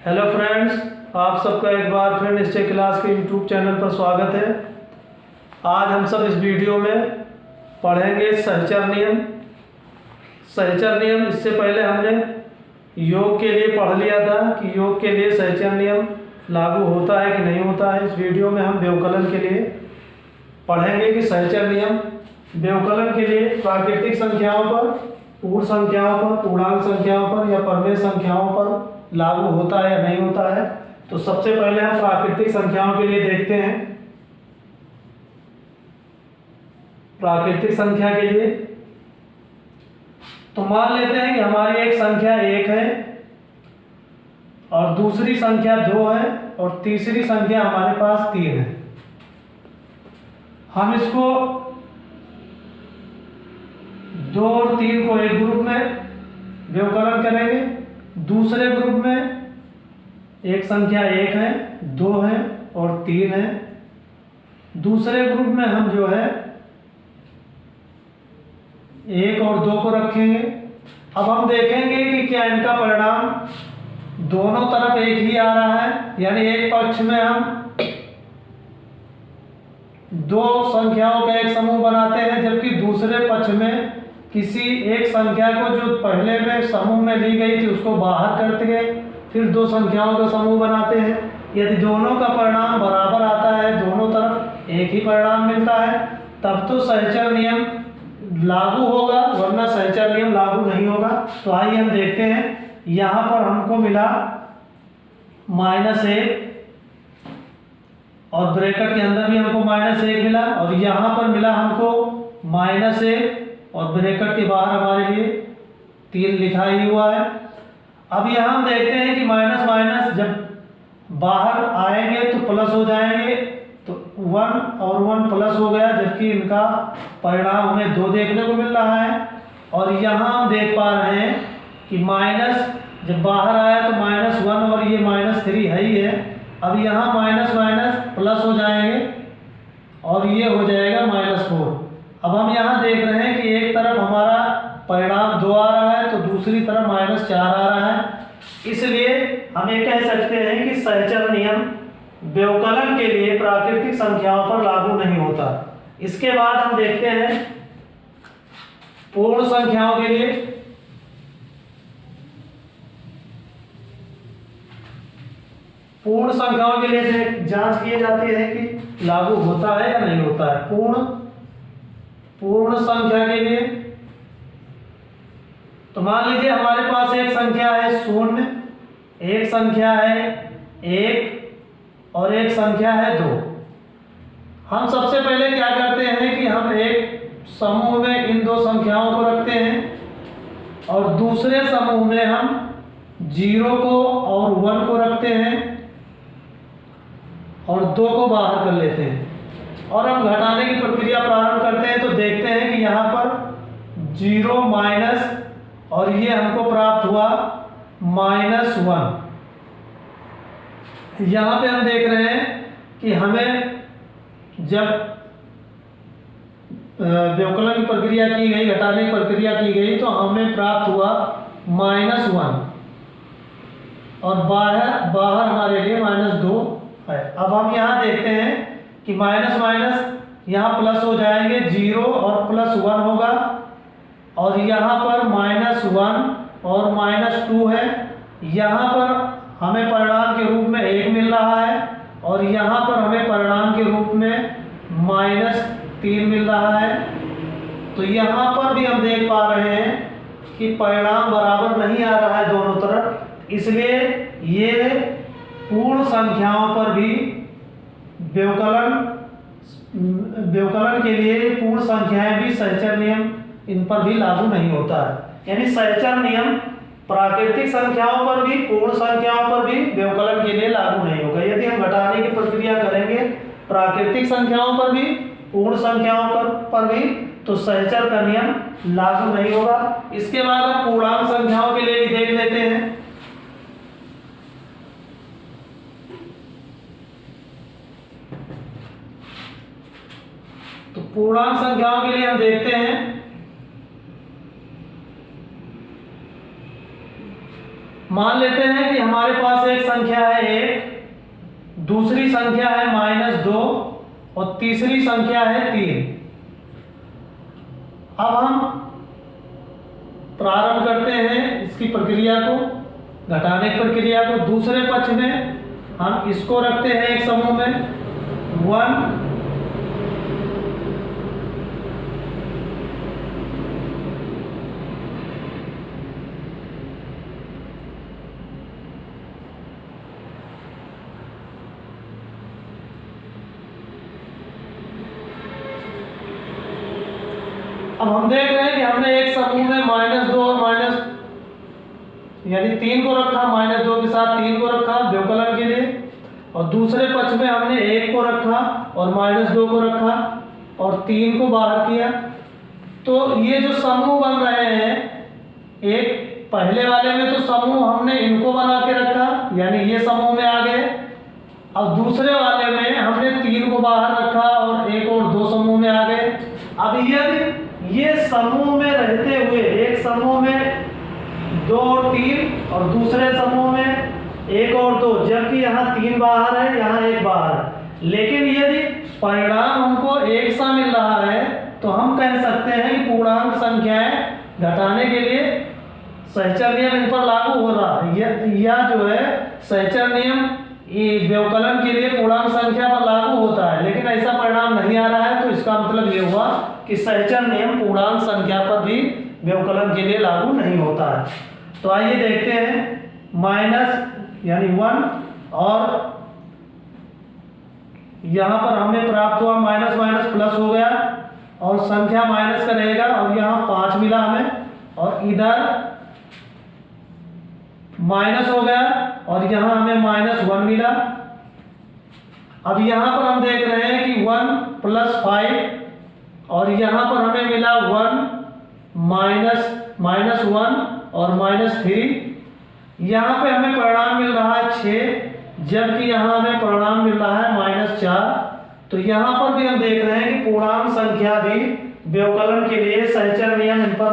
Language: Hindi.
हेलो फ्रेंड्स, आप सबका एक बार फिर निश्चय क्लास के यूट्यूब चैनल पर स्वागत है। आज हम सब इस वीडियो में पढ़ेंगे सहचर नियम। सहचर नियम इससे पहले हमने योग के लिए पढ़ लिया था कि योग के लिए सहचर नियम लागू होता है कि नहीं होता है। इस वीडियो में हम व्यवकलन के लिए पढ़ेंगे कि सहचर नियम व्यवकलन के लिए प्राकृतिक संख्याओं पर, पूर्ण संख्याओं पर, पूर्णांक संख्याओं पर या परमेय संख्याओं पर लागू होता है या नहीं होता है। तो सबसे पहले हम प्राकृतिक संख्याओं के लिए देखते हैं। प्राकृतिक संख्या के लिए तो मान लेते हैं कि हमारी एक संख्या 1 है और दूसरी संख्या 2 है और तीसरी संख्या हमारे पास 3 है। हम इसको 2 और 3 को एक ग्रुप में व्यवकलन करेंगे। दूसरे ग्रुप में एक संख्या 1 है, 2 है और 3 है। दूसरे ग्रुप में हम जो है 1 और 2 को रखेंगे। अब हम देखेंगे कि क्या इनका परिणाम दोनों तरफ एक ही आ रहा है, यानी एक पक्ष में हम 2 संख्याओं का एक समूह बनाते हैं जबकि दूसरे पक्ष में किसी एक संख्या को जो पहले में समूह में ली गई थी उसको बाहर करते गए, फिर 2 संख्याओं का समूह बनाते हैं। यदि दोनों का परिणाम बराबर आता है, दोनों तरफ एक ही परिणाम मिलता है, तब तो सहचर नियम लागू होगा, वरना सहचर नियम लागू नहीं होगा। तो आइए हम देखते हैं। यहाँ पर हमको मिला -1 और ब्रैकेट के अंदर भी हमको -1 मिला और यहाँ पर मिला हमको -1 और ब्रैकेट के बाहर हमारे लिए 3 लिखा ही हुआ है। अब यहाँ हम देखते हैं कि माइनस माइनस जब बाहर आएंगे तो प्लस हो जाएंगे, तो 1 और 1 प्लस हो गया, जबकि इनका परिणाम हमें 2 देखने को मिल रहा है। और यहाँ हम देख पा रहे हैं कि माइनस जब बाहर आया तो -1 और ये -3 है ही है। अब यहाँ माइनस माइनस प्लस हो जाएंगे और ये हो जाएगा -4। अब हम यहाँ देख रहे हैं कि एक तरफ हमारा परिणाम 2 आ रहा है तो दूसरी तरफ -4 आ रहा है। इसलिए हम ये कह सकते हैं कि सहचर नियम व्यवकलन के लिए प्राकृतिक संख्याओं पर लागू नहीं होता। इसके बाद हम देखते हैं पूर्ण संख्याओं के लिए। पूर्ण संख्याओं के लिए जांच की जाती है कि लागू होता है या नहीं होता है। पूर्ण संख्या के लिए तो मान लीजिए हमारे पास एक संख्या है 0, एक संख्या है 1 और एक संख्या है 2। हम सबसे पहले क्या करते हैं कि हम एक समूह में इन 2 संख्याओं को रखते हैं और दूसरे समूह में हम 0 को और 1 को रखते हैं और 2 को बाहर कर लेते हैं और हम घटाने की प्रक्रिया प्रारंभ करते हैं। तो देखते हैं कि यहाँ पर 0 माइनस और ये हमको प्राप्त हुआ -1। यहाँ पे हम देख रहे हैं कि हमें जब व्यवकलन की प्रक्रिया की गई, घटाने की प्रक्रिया की गई, तो हमें प्राप्त हुआ -1 और बाहर हमारे लिए -2 है। अब हम यहाँ देखते हैं कि माइनस माइनस यहाँ प्लस हो जाएंगे, 0 और +1 होगा और यहाँ पर -1 और -2 है। यहाँ पर हमें परिणाम के रूप में 1 मिल रहा है और यहाँ पर हमें परिणाम के रूप में -3 मिल रहा है। तो यहाँ पर भी हम देख पा रहे हैं कि परिणाम बराबर नहीं आ रहा है दोनों तरफ। इसलिए ये पूर्ण संख्याओं पर भी व्यवकलन के लिए पूर्ण संख्याएं भी सहचर नियम इन पर भी लागू नहीं होता है। यानी सहचर नियम प्राकृतिक संख्याओं पर भी, पूर्ण संख्याओं पर भी व्यवकलन के लिए लागू नहीं होगा। यदि हम घटाने की प्रक्रिया करेंगे प्राकृतिक संख्याओं पर भी, पूर्ण संख्याओं पर भी, तो सहचर का नियम लागू नहीं होगा। इसके बाद हम पूर्णांक संख्याओं के लिए भी देख लेते हैं। तो पूर्णांक संख्याओं के लिए हम देखते हैं मान लेते हैं कि हमारे पास एक संख्या है 1, दूसरी संख्या है -2 और तीसरी संख्या है 3। अब हम प्रारंभ करते हैं इसकी प्रक्रिया को, घटाने की प्रक्रिया को। दूसरे पक्ष में हम इसको रखते हैं एक समूह में 1, अब हम देख रहे हैं कि हमने एक समूह में -2 और यानी 3 को रखा, -2 के साथ 3 को रखा व्यवकलन के लिए, और दूसरे पक्ष में हमने 1 को रखा और -2 को रखा और 3 को बाहर किया। तो ये जो समूह बन रहे हैं, एक पहले वाले में तो समूह हमने इनको बना के रखा, यानी ये समूह में आ गए। अब दूसरे वाले में हमने 3 को बाहर रखा और 1 और 2 समूह में आ गए। अब ये समूह में रहते हुए, एक समूह में 2 और 3 और दूसरे समूह में 1 और 2, जबकि यहाँ 3 बाहर है, यहाँ 1 बाहर है। लेकिन यदि परिणाम हमको एक सा मिल रहा है तो हम कह सकते हैं कि पूर्णांक संख्याएं घटाने के लिए सहचर नियम इन पर लागू हो रहा है, या जो है सहचर नियम ये व्यवकलन के लिए पूर्णांक संख्या पर लागू होता है। लेकिन ऐसा परिणाम नहीं आ रहा है, तो इसका मतलब ये हुआ कि सहचर नियम पूर्णांक संख्या पर भी व्यवकलन के लिए लागू नहीं होता है। तो आइए देखते हैं, माइनस यानी 1 और यहाँ पर हमें प्राप्त हुआ माइनस माइनस प्लस हो गया और संख्या माइनस का रहेगा, और यहाँ 5 मिला हमें, और इधर माइनस हो गया और यहाँ हमें -1 मिला। अब यहाँ पर हम देख रहे हैं कि 1 + 5 और यहाँ पर हमें मिला 1 -1 और -3। यहाँ पे हमें परिणाम मिल रहा है 6, जबकि यहाँ हमें परिणाम मिल रहा है -4। तो यहाँ पर भी हम देख रहे हैं कि पूर्णांक संख्या भी व्यवकलन के लिए सहचर नियम इन पर